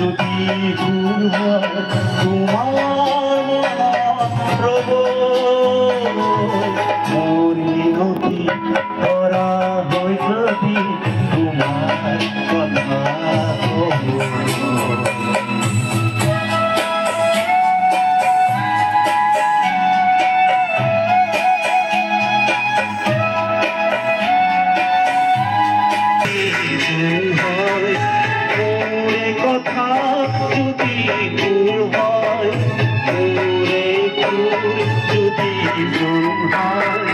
যদি ভুল হয় তোমার প্রভু মোর মিনতি করা হয় যদি তোমার কথা কথা যদি ভুল হয় মোরে ভুল যদি ভুল হয়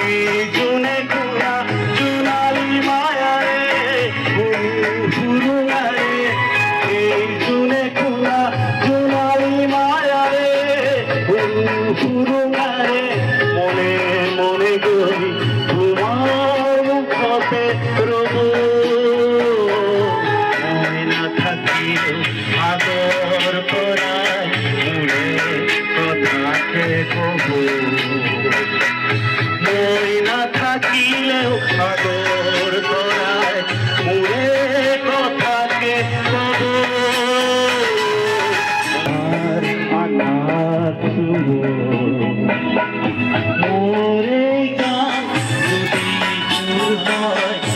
এই জুনে ঘোরা জুনালি মায়ারে ভুরু রে এই জুনে ঘোরা জুনালি মায়ারে ভুরু রে মনে মনে গই তোমার মুখতে রব আদর করায় মুড়ে কথাকে কব মই না থাকিলেও আদর করায় মুড়ে কথাকে কব আর আঘাত মোরে গান যদি হয়